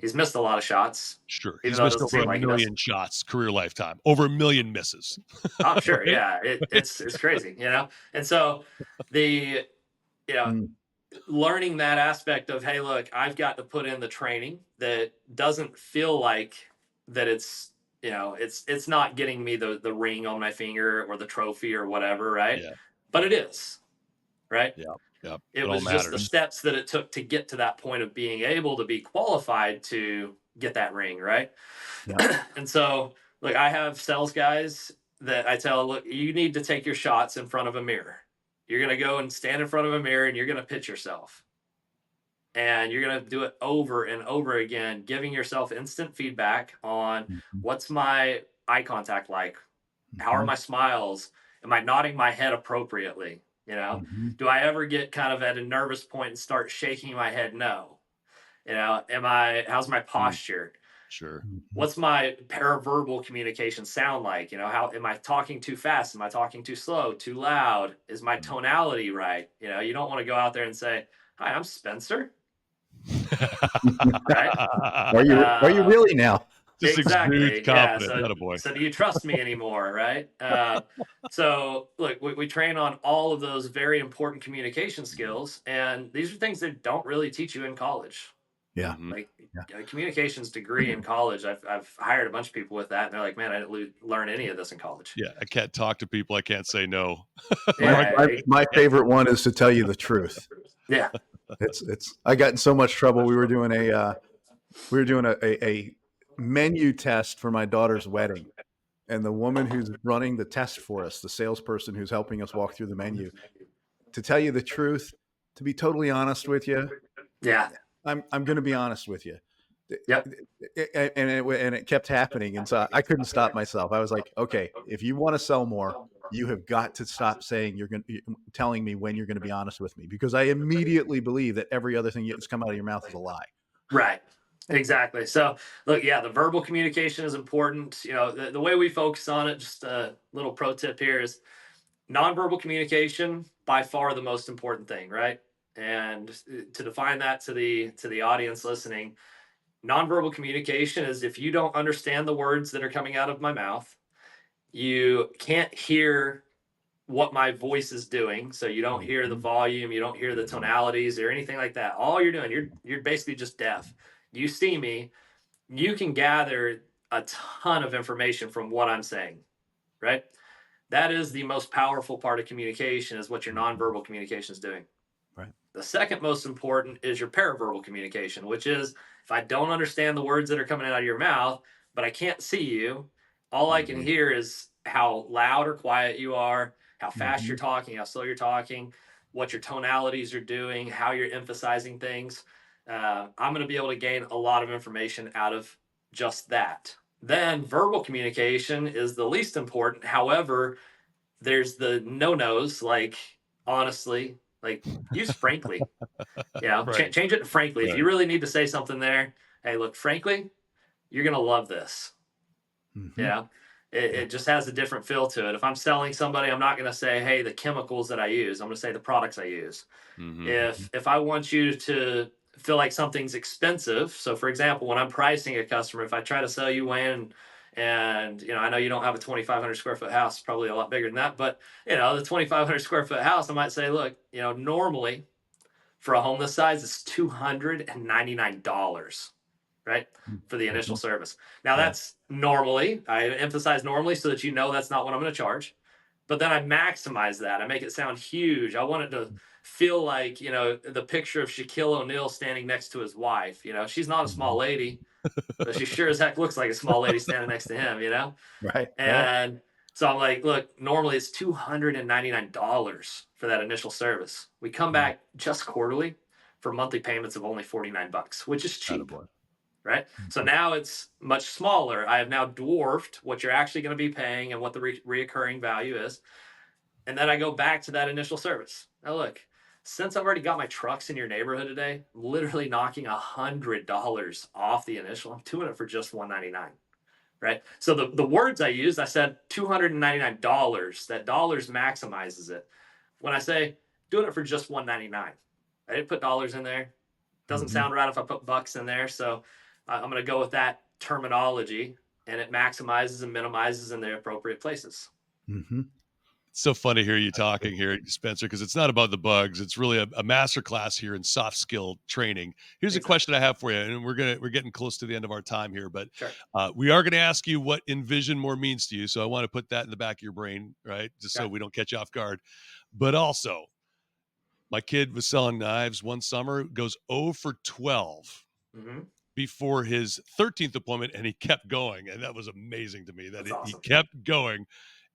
He's missed a lot of shots. Sure. Even He's though it missed doesn't over seem a like he million does. shots career lifetime, over a million misses. Oh, sure. Right? Yeah. It's crazy, you know? And so the, you know, learning that aspect of, hey, look, I've got to put in the training that doesn't feel like that it's, you know, it's not getting me the ring on my finger or the trophy or whatever, right? Yeah. But it is, right? Yeah. Yeah. It all was just the matters. steps that it took to get to that point of being able to be qualified to get that ring, right? Yeah. And so, look, I have sales guys that I tell, look, you need to take your shots in front of a mirror. You're going to go and stand in front of a mirror and you're going to pitch yourself. And you're going to do it over and over again, giving yourself instant feedback on what's my eye contact like? How are my smiles? Am I nodding my head appropriately? You know, do I ever get kind of at a nervous point and start shaking my head? No. You know, how's my posture? Sure. What's my paraverbal communication sound like? You know, how am I talking too fast? Am I talking too slow, too loud? Is my tonality right? You know, you don't want to go out there and say, "Hi, I'm Spenser." Right? Are you really now? Just Exactly. exudes Yeah. confidence. Attaboy. So do you trust me anymore? Right. So look, we train on all of those very important communication skills, and these are things that don't really teach you in college. Yeah. Like a communications degree in college, I've hired a bunch of people with that, and they're like, "Man, I didn't learn any of this in college." Yeah, I can't talk to people. I can't say no. My favorite one is to tell you the truth. Yeah. It's I got in so much trouble. We were doing a menu test for my daughter's wedding, and the woman who's running the test for us, the salesperson who's helping us walk through the menu, to tell you the truth, to be totally honest with you, Yeah. I'm going to be honest with you. Yep. And it kept happening, and so I couldn't stop myself. I was like, okay, if you want to sell more, you have got to stop saying telling me when you're going to be honest with me, because I immediately believe that every other thing that's come out of your mouth is a lie. Right. Exactly. So look, yeah, the verbal communication is important. You know, the way we focus on it, just a little pro tip here is nonverbal communication, by far the most important thing, right? And to define that to the audience listening, nonverbal communication is if you don't understand the words that are coming out of my mouth, you can't hear what my voice is doing, so you don't hear the volume, you don't hear the tonalities or anything like that. All you're doing, you're basically just deaf. You see me, you can gather a ton of information from what I'm saying, right? That is the most powerful part of communication, is what your nonverbal communication is doing. Right. The second most important is your paraverbal communication, which is if I don't understand the words that are coming out of your mouth, but I can't see you, all I can hear is how loud or quiet you are, how fast you're talking, how slow you're talking, what your tonalities are doing, how you're emphasizing things. I'm going to be able to gain a lot of information out of just that. Then verbal communication is the least important. However, there's the no-nos, like honestly, like use frankly. Right. Change it to frankly. If you really need to say something there, hey, look, frankly, you're going to love this. It just has a different feel to it. If I'm selling somebody, I'm not going to say, hey, the chemicals that I use. I'm going to say the products I use. If I want you to feel like something's expensive, so for example, when I'm pricing a customer, if I try to sell you, Wayne, and I know you don't have a 2,500 square foot house, probably a lot bigger than that, but the 2,500 square foot house, I might say, look, normally for a home this size, it's $299, right? For the initial service. Now that's normally, I emphasize normally so that that's not what I'm going to charge. But then I maximize that. I make it sound huge. I want it to feel like, the picture of Shaquille O'Neal standing next to his wife. She's not a small lady, but she sure as heck looks like a small lady standing next to him, Right. And so I'm like, look, normally it's $299 for that initial service. We come back just quarterly for monthly payments of only $49, which is cheap. Attaboy. Right. So now it's much smaller. I have now dwarfed what you're actually going to be paying and what the reoccurring value is. And then I go back to that initial service. Now look, since I've already got my trucks in your neighborhood today, I'm literally knocking $100 off the initial. I'm doing it for just $199. Right. So the words I used, I said $299. That dollars maximizes it. When I say doing it for just $199, I didn't put dollars in there. Doesn't sound right if I put bucks in there. So I'm going to go with that terminology, and it maximizes and minimizes in the appropriate places. It's so fun to hear you talking here, Spenser, because it's not about the bugs. It's really a master class here in soft skill training. Here's a question I have for you, and we're getting close to the end of our time here, but Sure. We are going to ask you what Envizion More means to you. So I want to put that in the back of your brain, right? Just so we don't catch you off guard. But also, my kid was selling knives one summer, goes 0 for 12 before his 13th appointment, and he kept going. And that was amazing to me that he kept going.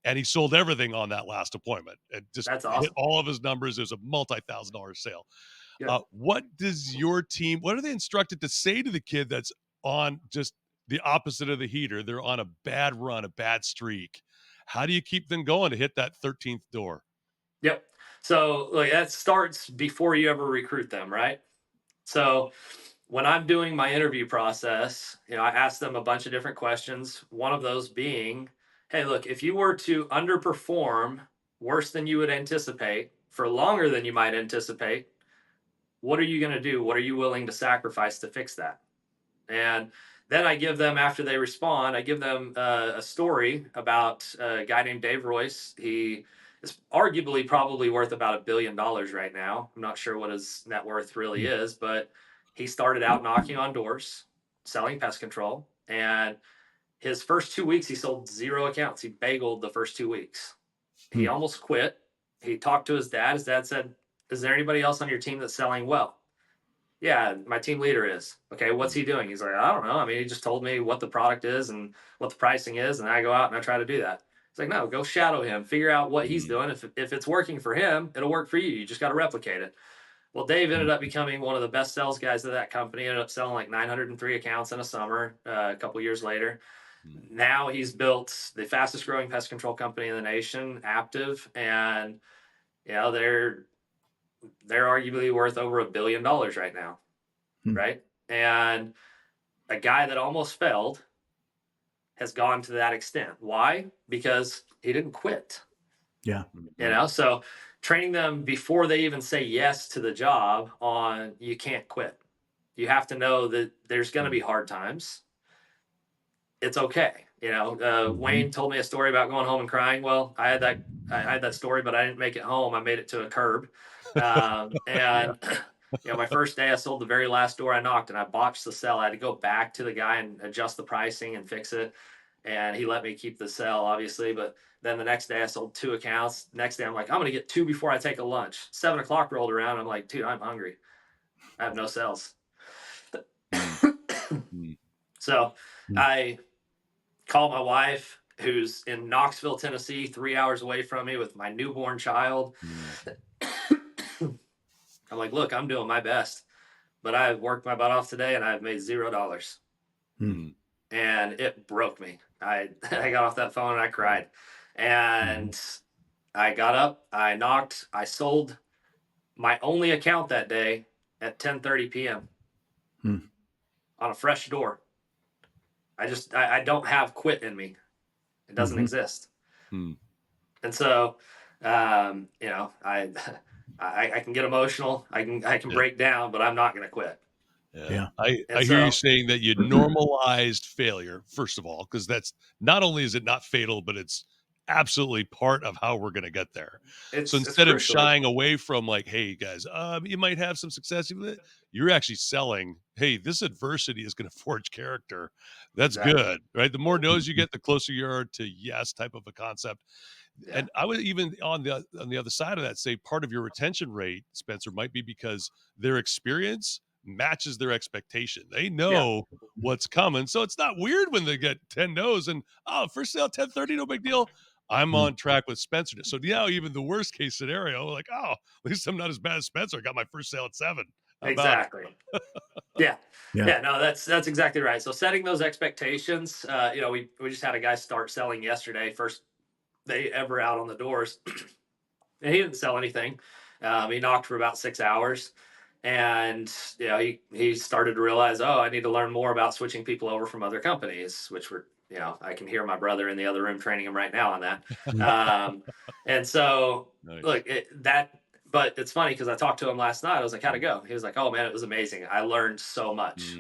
And he sold everything on that last appointment and just hit all of his numbers. It was a multi-$1,000 sale. What does your team, what are they instructed to say to the kid that's on just the opposite of the heater? They're on a bad run, a bad streak. How do you keep them going to hit that 13th door? Yep. So like that starts before you ever recruit them, right? So when I'm doing my interview process, I ask them a bunch of different questions. One of those being, hey, look, if you were to underperform worse than you would anticipate for longer than you might anticipate, what are you going to do? What are you willing to sacrifice to fix that? And then I give them, after they respond, I give them a story about a guy named Dave Royce. He is arguably probably worth about $1 billion right now. I'm not sure what his net worth really is, but he started out knocking on doors, selling pest control. And his first 2 weeks, he sold 0 accounts. He bageled the first 2 weeks. He almost quit. He talked to his dad. His dad said, is there anybody else on your team that's selling well? Yeah, my team leader is. Okay, what's he doing? He's like, I don't know. I mean, he just told me what the product is and what the pricing is, and I go out and I try to do that. It's like, no, go shadow him, figure out what he's doing. If it's working for him, it'll work for you. You just got to replicate it. Well, Dave ended up becoming one of the best sales guys of that company. Ended up selling like 903 accounts in a summer. A couple years later, now he's built the fastest growing pest control company in the nation, Aptive, and they're arguably worth over $1 billion right now. Right. And a guy that almost failed has gone to that extent. Why? Because he didn't quit. Yeah. So training them before they even say yes to the job on you can't quit. You have to know that there's going to be hard times. It's okay. Wayne told me a story about going home and crying. Well, I had that story, but I didn't make it home. I made it to a curb. My first day I sold the very last door I knocked, and I botched the sell. I had to go back to the guy and adjust the pricing and fix it. And he let me keep the sell, obviously. But then the next day I sold 2 accounts. Next day I'm like, I'm going to get 2 before I take a lunch. 7 o'clock rolled around. I'm like, dude, I'm hungry. I have no sales. So I call my wife, who's in Knoxville, Tennessee, 3 hours away from me with my newborn child. I'm like, look, I'm doing my best, but I've worked my butt off today and I've made $0. And it broke me. I got off that phone and I cried. And I got up, I knocked, I sold my only account that day at 10:30 p.m. on a fresh door. I don't have quit in me. It doesn't exist. And so, I can get emotional. I can break down, but I'm not going to quit. Yeah. I hear you saying that you normalized failure, first of all, because that's not only is it not fatal, but it's absolutely part of how we're going to get there. So instead of shying away from like, hey guys, you might have some success with it, you're actually selling, hey, this adversity is going to forge character. That's good, right? The more no's you get, the closer you are to yes type of a concept. Yeah. And I would even on the other side of that say part of your retention rate, Spenser, might be because their experience matches their expectation. They know what's coming. So it's not weird when they get 10 no's and first sale 10:30, no big deal. I'm on track with Spenser. So now even the worst case scenario, like, at least I'm not as bad as Spenser. I got my first sale at 7. Exactly. Yeah. No, that's exactly right. So setting those expectations, we just had a guy start selling yesterday, first day ever out on the doors. And he didn't sell anything. He knocked for about 6 hours. And he started to realize, oh, I need to learn more about switching people over from other companies, which were, I can hear my brother in the other room training him right now on that. And so, Nice. look, but it's funny because I talked to him last night. I was like, how'd it go? He was like, oh man, it was amazing. I learned so much.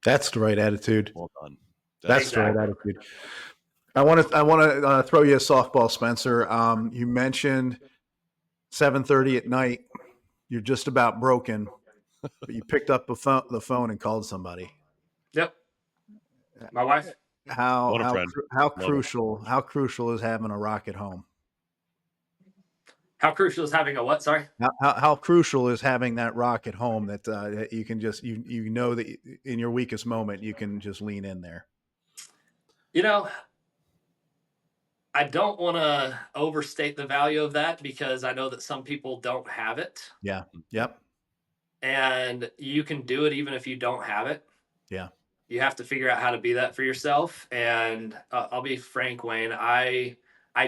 That's the right attitude. Well done. That's the right attitude. I want to throw you a softball, Spenser. You mentioned 7:30 at night. You're just about broken, but you picked up the phone and called somebody. Yep. My wife. How crucial is having a rock at home? How crucial is having a what? Sorry. How crucial is having that rock at home that you can just you know that in your weakest moment you can just lean in there. I don't want to overstate the value of that because I know that some people don't have it. Yeah. Yep. And you can do it even if you don't have it. Yeah. You have to figure out how to be that for yourself. And I'll be frank, Wayne, I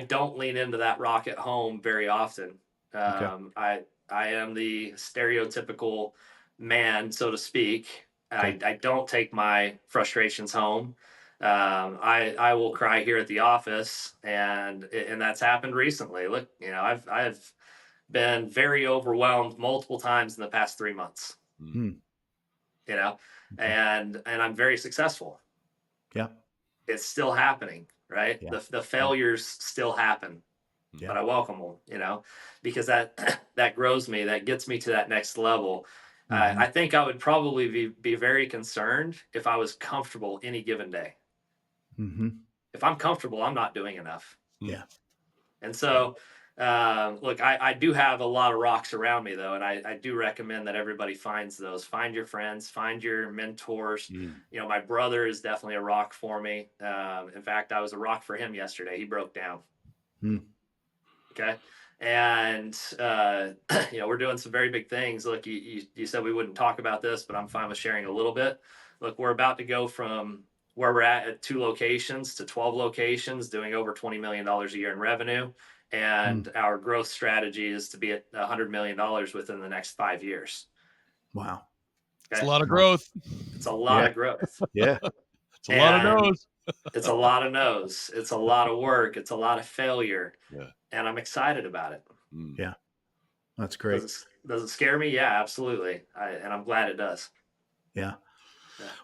don't lean into that rock at home very often. Okay. I am the stereotypical man, so to speak. Okay. I don't take my frustrations home. I will cry here at the office, and that's happened recently. Look, I've been very overwhelmed multiple times in the past 3 months. And I'm very successful. Yeah. It's still happening, right? Yeah. The failures still happen, Yeah. but I welcome them, because that grows me, that gets me to that next level. I think I would probably be very concerned if I was comfortable any given day. If I'm comfortable, I'm not doing enough. Yeah. And so, look, I do have a lot of rocks around me, though, and I do recommend that everybody finds those. Find your friends, find your mentors. My brother is definitely a rock for me. In fact, I was a rock for him yesterday. He broke down. Okay. And, we're doing some very big things. Look, you said we wouldn't talk about this, but I'm fine with sharing a little bit. Look, we're about to go from where we're at 2 locations to 12 locations, doing over $20 million a year in revenue. And our growth strategy is to be at $100 million within the next 5 years. Wow. Okay? It's a lot of growth. It's a lot of growth. Yeah. It's a lot of no's. It's a lot of no's. It's a lot of work. It's a lot of failure. Yeah. And I'm excited about it. Yeah. That's great. Does it scare me? Yeah, absolutely. And I'm glad it does. Yeah.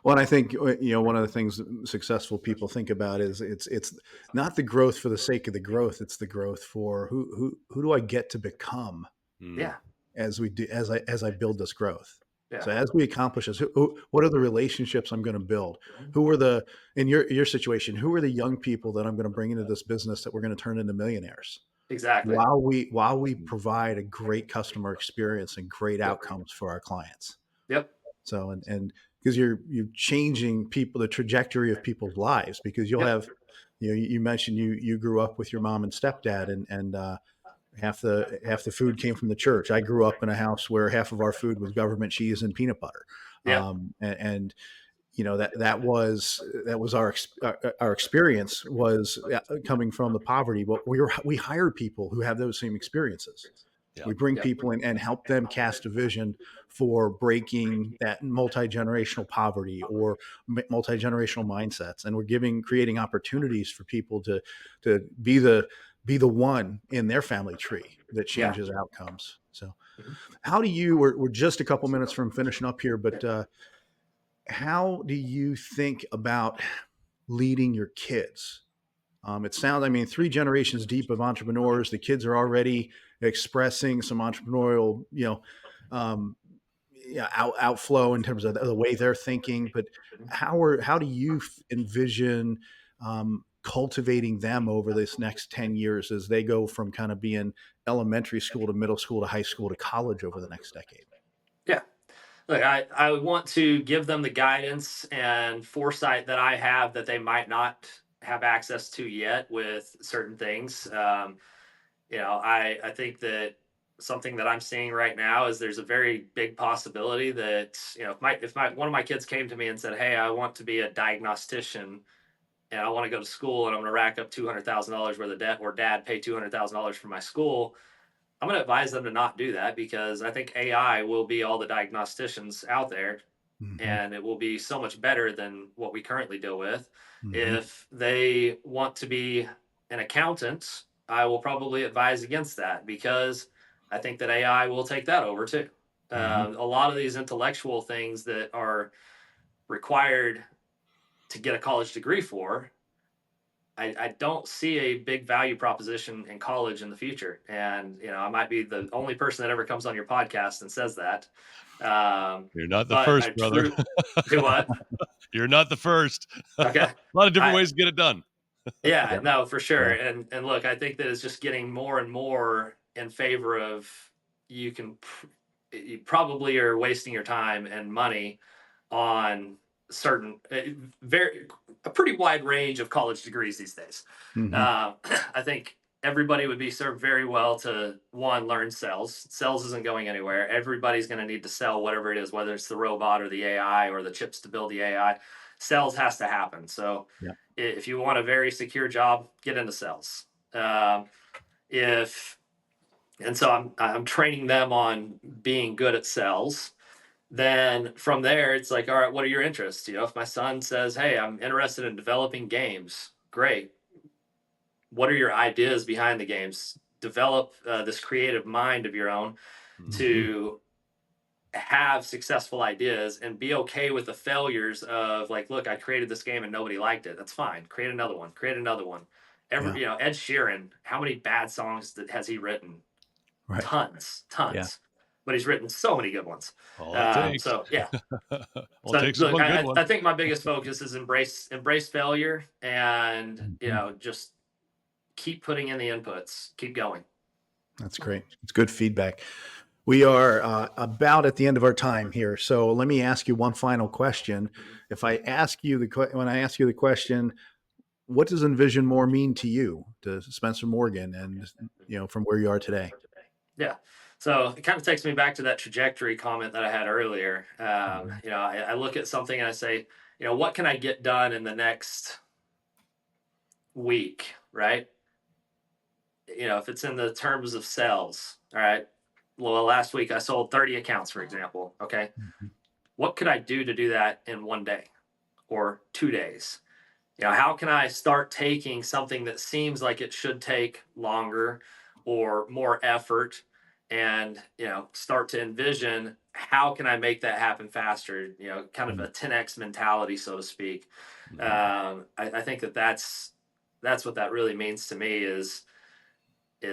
Well, and I think, one of the things successful people think about is it's not the growth for the sake of the growth. It's the growth for who do I get to become? Yeah. As I build this growth. Yeah. So as we accomplish this, what are the relationships I'm going to build? Who are in your situation, who are the young people that I'm going to bring into this business that we're going to turn into millionaires? Exactly. While we provide a great customer experience and great outcomes for our clients. Yep. So, and because you're changing the trajectory of people's lives, because you'll have, you mentioned you grew up with your mom and stepdad and half the food came from the church. I grew up in a house where half of our food was government cheese and peanut butter. Yeah. And that was our experience was coming from the poverty, but we hire people who have those same experiences. Yeah. We bring people in and help them cast a vision for breaking that multi-generational poverty or multi-generational mindsets. And we're creating opportunities for people to be the one in their family tree that changes outcomes. So how do you, we're just a couple minutes from finishing up here, but how do you think about leading your kids? It sounds, 3 generations deep of entrepreneurs, the kids are already expressing some entrepreneurial, outflow in terms of the way they're thinking, but how do you envision cultivating them over this next 10 years as they go from kind of being elementary school to middle school to high school to college over the next decade? Yeah. Look, I want to give them the guidance and foresight that I have that they might not have access to yet with certain things. I think that something that I'm seeing right now is there's a very big possibility that, if one of my kids came to me and said, hey, I want to be a diagnostician and I want to go to school and I'm going to rack up $200,000 worth of debt, or dad pay $200,000 for my school, I'm going to advise them to not do that, because I think AI will be all the diagnosticians out there, Mm-hmm. and it will be so much better than what we currently deal with. Mm-hmm. If they want to be an accountant, I will probably advise against that, because I think that AI will take that over too. Mm-hmm. A lot of these intellectual things that are required to get a college degree for, I don't see a big value proposition in college in the future. And, I might be the only person that ever comes on your podcast and says that. You're not the But first, I brother. do what? You're not the first. Okay. A lot of different I, ways to get it done. yeah, Yeah. no, for sure. Yeah. And look, I think that it's just getting more and more in favor of, you probably are wasting your time and money on certain, a pretty wide range of college degrees these days. Mm-hmm. I think everybody would be served very well to, one, learn sales. Sales isn't going anywhere. Everybody's going to need to sell whatever it is, whether it's the robot or the AI or the chips to build the AI. Sales has to happen. So Yeah. if you want a very secure job, get into sales. If and so I'm training them on being good at sales. Then from there, it's like, all right, what are your interests? If my son says, hey, I'm interested in developing games, great. What are your ideas behind the games? Develop this creative mind of your own Mhm. to have successful ideas, and be okay with the failures of, like, look, I created this game and nobody liked it. That's fine. Create another one. Create another one. Yeah. Ed Sheeran, how many bad songs has he written? Right. Tons. Yeah. But he's written so many good ones. All it takes. So yeah. All it takes is Look, one good one. I think my biggest focus is embrace failure, and Mhm. just keep putting in the inputs, keep going. That's great. It's good feedback. We are about at the end of our time here, so let me ask you one final question. If I ask you when I ask you the question, what does Envision More mean to you, to Spencer Morgan, and from where you are today? Yeah. So it kind of takes me back to that trajectory comment that I had earlier. Mhm. I look at something and I say, what can I get done in the next week, right? If it's in the terms of sales, all right. Well, last week I sold 30 accounts, for example. Okay. Mhm. What could I do to do that in one day or 2 days? How can I start taking something that seems like it should take longer or more effort, and, start to envision, how can I make that happen faster? Kind of a 10x mentality, so to speak. Mhm. I think that's what that really means to me, is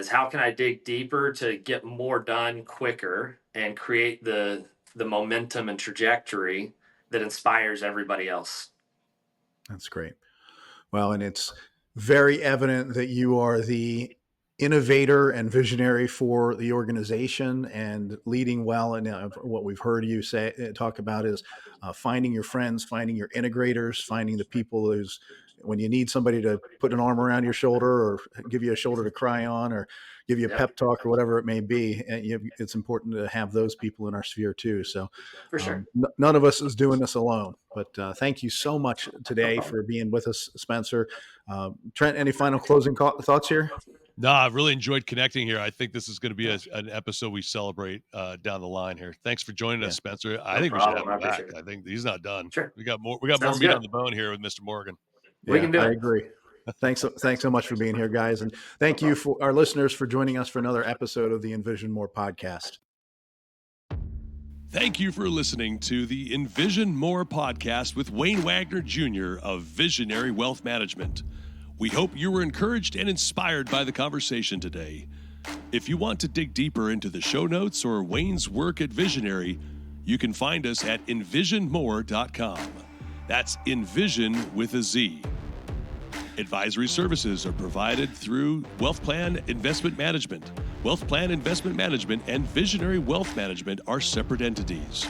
how can I dig deeper to get more done quicker and create the momentum and trajectory that inspires everybody else. That's great. Well, and it's very evident that you are the innovator and visionary for the organization and leading well. And what we've heard you talk about is finding your friends, finding your integrators, finding the people when you need somebody to put an arm around your shoulder or give you a shoulder to cry on or give you a Yep, pep talk or whatever it may be. It's important to have those people in our sphere too. So for sure. none of us is doing this alone, but thank you so much No today problem. for being with us, Spencer. Trent, any final closing thoughts here? No, I've really enjoyed connecting here. I think this is going to be an episode we celebrate down the line here. Thanks for joining us, Yeah. Spencer. I No think we should have problem. I him back. appreciate it. I think he's not done. Sure. We got more. We got more Sounds meat on good. the bone here with Mr. Morgan. We Yeah, can do I it. agree. Thanks so much for being here, guys. And thank you for our listeners for joining us for another episode of the Envision More podcast. Thank you for listening to the Envision More podcast with Wayne Wagner Jr. of Visionary Wealth Management. We hope you were encouraged and inspired by the conversation today. If you want to dig deeper into the show notes or Wayne's work at Visionary, you can find us at envisionmore.com. That's Envision with a Z. Advisory services are provided through Wealth Plan Investment Management. Wealth Plan Investment Management and Visionary Wealth Management are separate entities.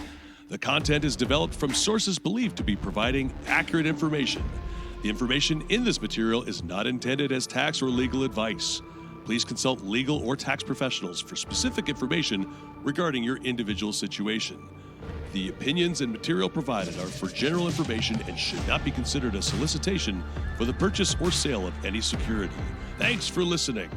The content is developed from sources believed to be providing accurate information. The information in this material is not intended as tax or legal advice. Please consult legal or tax professionals for specific information regarding your individual situation. The opinions and material provided are for general information and should not be considered a solicitation for the purchase or sale of any security. Thanks for listening.